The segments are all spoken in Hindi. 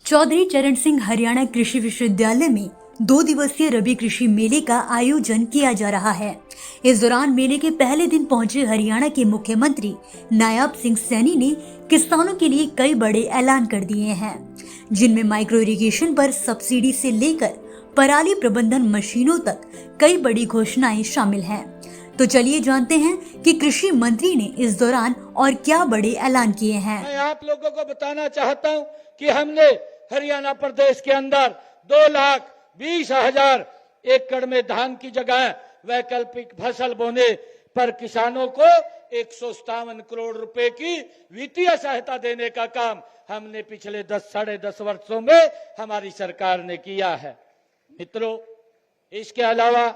चौधरी चरण सिंह हरियाणा कृषि विश्वविद्यालय में 2 दिवसीय रबी कृषि मेले का आयोजन किया जा रहा है। इस दौरान मेले के पहले दिन पहुंचे हरियाणा के मुख्यमंत्री नायब सिंह सैनी ने किसानों के लिए कई बड़े ऐलान कर दिए हैं, जिनमें माइक्रो इरिगेशन पर सब्सिडी से लेकर पराली प्रबंधन मशीनों तक कई बड़ी घोषणाएं शामिल हैं। तो चलिए जानते हैं कि कृषि मंत्री ने इस दौरान और क्या बड़े ऐलान किए हैं। मैं आप लोगों को बताना चाहता हूं कि हमने हरियाणा प्रदेश के अंदर 2,20,000 एकड़ में धान की जगह वैकल्पिक फसल बोने पर किसानों को 157 करोड़ रुपए की वित्तीय सहायता देने का काम हमने पिछले 10-10.5 वर्षों में हमारी सरकार ने किया है। मित्रों, इसके अलावा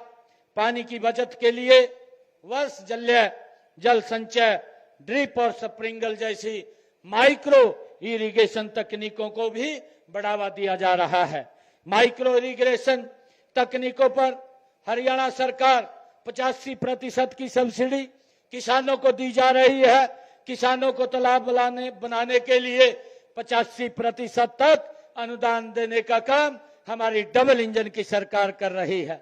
पानी की बचत के लिए वर्ष जल्य जल संचय, ड्रिप और स्प्रिंकल जैसी माइक्रो इरिगेशन तकनीकों को भी बढ़ावा दिया जा रहा है। माइक्रो इरिगेशन तकनीकों पर हरियाणा सरकार 85% की सब्सिडी किसानों को दी जा रही है। किसानों को तालाब बनाने के लिए 85% तक अनुदान देने का काम हमारी डबल इंजन की सरकार कर रही है।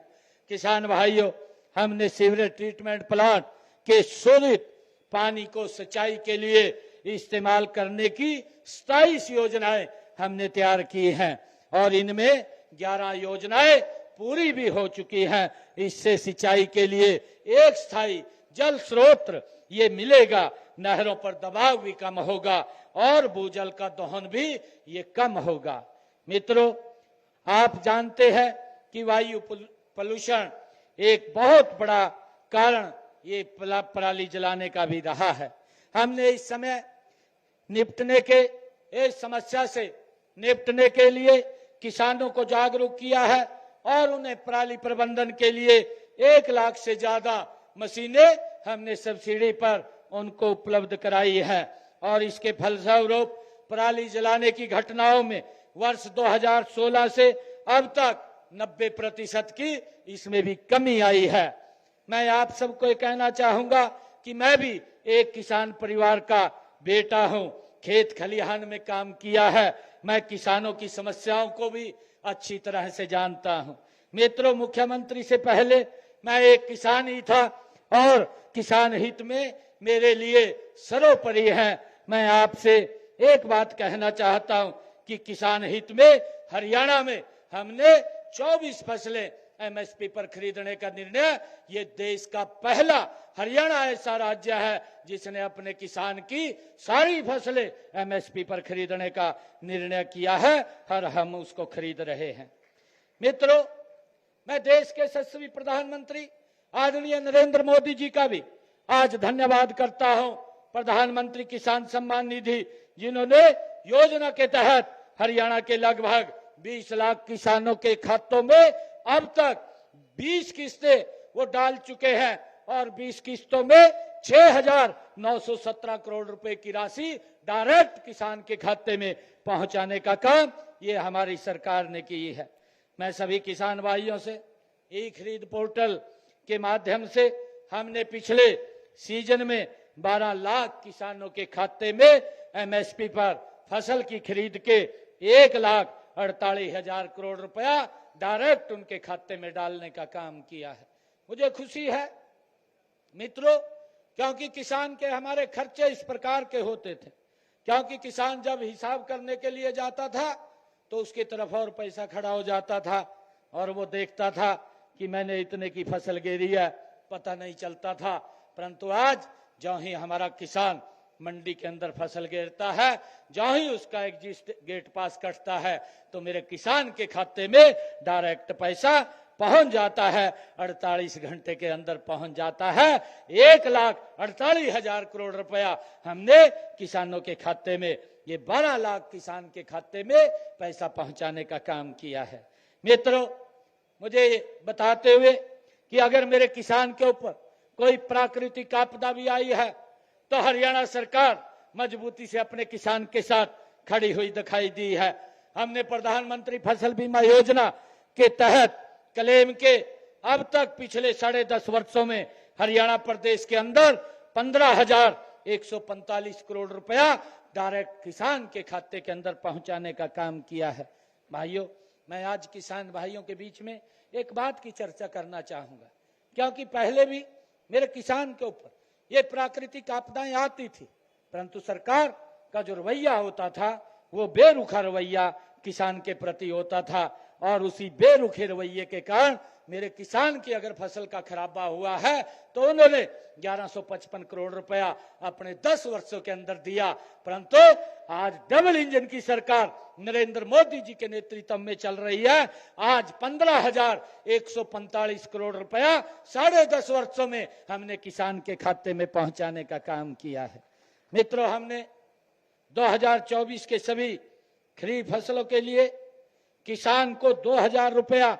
किसान भाइयों, हमने सीवरेज ट्रीटमेंट प्लांट के शोधित पानी को सिंचाई के लिए इस्तेमाल करने की 27 योजनाएं हमने तैयार की हैं और इनमें 11 योजनाएं पूरी भी हो चुकी हैं। इससे सिंचाई के लिए एक स्थायी जल स्रोत ये मिलेगा, नहरों पर दबाव भी कम होगा और भूजल का दोहन भी ये कम होगा। मित्रों, आप जानते हैं कि वायु प्रदूषण एक बहुत बड़ा कारण ये पराली जलाने का भी रहा है। हमने इस समय इस समस्या से निपटने के लिए किसानों को जागरूक किया है और उन्हें पराली प्रबंधन के लिए 1 लाख से ज्यादा मशीनें हमने सब्सिडी पर उनको उपलब्ध कराई है और इसके फलस्वरूप पराली जलाने की घटनाओं में वर्ष 2016 से अब तक 90% की इसमें भी कमी आई है। मैं आप सबको कहना चाहूंगा कि मैं भी एक किसान परिवार का बेटा हूं, खेत खलिहान में काम किया है। मैं किसानों की समस्याओं को भी अच्छी तरह से जानता हूं। मित्रों, मुख्यमंत्री से पहले मैं एक किसान ही था और किसान हित में मेरे लिए सर्वोपरि है। मैं आपसे एक बात कहना चाहता हूं कि किसान हित में हरियाणा में हमने 24 फसलें एमएसपी पर खरीदने का निर्णय, ये देश का पहला हरियाणा ऐसा राज्य है जिसने अपने किसान की सारी फसलें एमएसपी पर खरीदने का निर्णय किया है और हम उसको खरीद रहे हैं। मित्रों, मैं देश के यशस्वी प्रधानमंत्री आदरणीय नरेंद्र मोदी जी का भी आज धन्यवाद करता हूं। प्रधानमंत्री किसान सम्मान निधि, जिन्होंने योजना के तहत हरियाणा के लगभग 20 लाख किसानों के खातों में अब तक 20 किस्तें वो डाल चुके हैं और 20 किस्तों में 6,917 करोड़ रुपए की राशि डायरेक्ट किसान के खाते में पहुंचाने का काम ये हमारी सरकार ने की है। मैं सभी किसान भाइयों से ई खरीद पोर्टल के माध्यम से हमने पिछले सीजन में 12 लाख किसानों के खाते में एमएसपी पर फसल की खरीद के 1,48,000 करोड़ रुपया डायरेक्ट उनके खाते में डालने का काम किया है। मुझे खुशी है मित्रों, क्योंकि किसान के हमारे खर्चे इस प्रकार के होते थे, क्योंकि किसान जब हिसाब करने के लिए जाता था तो उसकी तरफ और पैसा खड़ा हो जाता था और वो देखता था कि मैंने इतने की फसल गिरी है, पता नहीं चलता था। परंतु आज जो ही हमारा किसान मंडी के अंदर फसल गिरता है, जहां ही उसका एग्जिट गेट पास कटता है, तो मेरे किसान के खाते में डायरेक्ट पैसा पहुंच जाता है। 48 घंटे के अंदर पहुंच जाता है। 1,48,000 करोड़ रुपया हमने किसानों के खाते में, ये 12 लाख किसान के खाते में पैसा पहुंचाने का काम किया है। मित्रों, मुझे बताते हुए कि अगर मेरे किसान के ऊपर कोई प्राकृतिक आपदा भी आई है तो हरियाणा सरकार मजबूती से अपने किसान के साथ खड़ी हुई दिखाई दी है। हमने प्रधानमंत्री फसल बीमा योजना के तहत क्लेम के अब तक पिछले 10.5 वर्षों में हरियाणा प्रदेश के अंदर 15,145 करोड़ रुपया डायरेक्ट किसान के खाते के अंदर पहुंचाने का काम किया है। भाइयों, मैं आज किसान भाइयों के बीच में एक बात की चर्चा करना चाहूंगा, क्योंकि पहले भी मेरे किसान के ऊपर ये प्राकृतिक आपदाएं आती थी, परंतु सरकार का जो रवैया होता था वो बेरुखा रवैया किसान के प्रति होता था, और उसी बेरुखे रवैये के कारण मेरे किसान की अगर फसल का खराबा हुआ है तो उन्होंने 1155 करोड़ रुपया अपने 10 वर्षों के अंदर दिया। परंतु आज डबल इंजन की सरकार नरेंद्र मोदी जी के नेतृत्व में चल रही है। आज 15,145 करोड़ रुपया 10.5 वर्षों में हमने किसान के खाते में पहुंचाने का काम किया है। मित्रों, हमने 2024 के सभी खरीफ फसलों के लिए किसान को 2,000 रुपया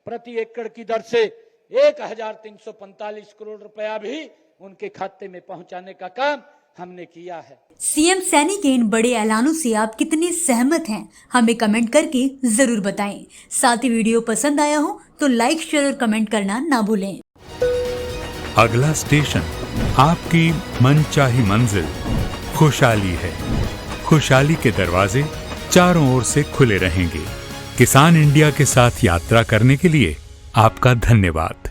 प्रति एकड़ की दर से 1,345 करोड़ रुपया भी उनके खाते में पहुंचाने का काम हमने किया है। सीएम सैनी के इन बड़े ऐलानों से आप कितने सहमत हैं, हमें कमेंट करके जरूर बताएं। साथ ही वीडियो पसंद आया हो तो लाइक, शेयर और कमेंट करना ना भूलें। अगला स्टेशन आपकी मनचाही मंजिल खुशहाली है। खुशहाली के दरवाजे चारों ओर से खुले रहेंगे। किसान इंडिया के साथ यात्रा करने के लिए आपका धन्यवाद।